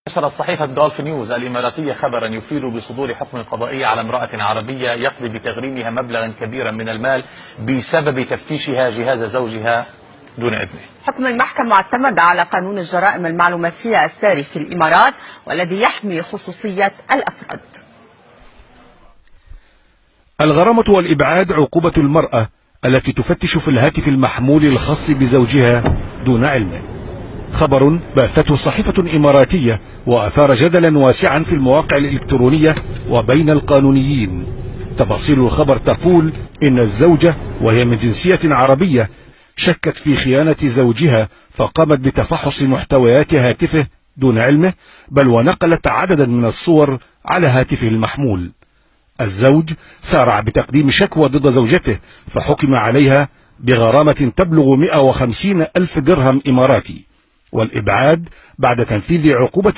نشرت صحيفة جولف نيوز الإماراتية خبرا يفيد بصدور حكم قضائي على امرأة عربية يقضي بتغريمها مبلغا كبيرا من المال بسبب تفتيشها جهاز زوجها دون إذنه. حكم المحكمة معتمد على قانون الجرائم المعلوماتية الساري في الإمارات والذي يحمي خصوصية الأفراد. الغرامة والإبعاد عقوبة المرأة التي تفتش في الهاتف المحمول الخاص بزوجها دون علمه. خبر بثته صحيفة إماراتية وأثار جدلا واسعا في المواقع الإلكترونية وبين القانونيين. تفاصيل الخبر تقول إن الزوجة وهي من جنسية عربية شكت في خيانة زوجها فقامت بتفحص محتويات هاتفه دون علمه، بل ونقلت عددا من الصور على هاتفه المحمول. الزوج سارع بتقديم شكوى ضد زوجته فحكم عليها بغرامة تبلغ 150,000 درهم إماراتي، والإبعاد بعد تنفيذ عقوبة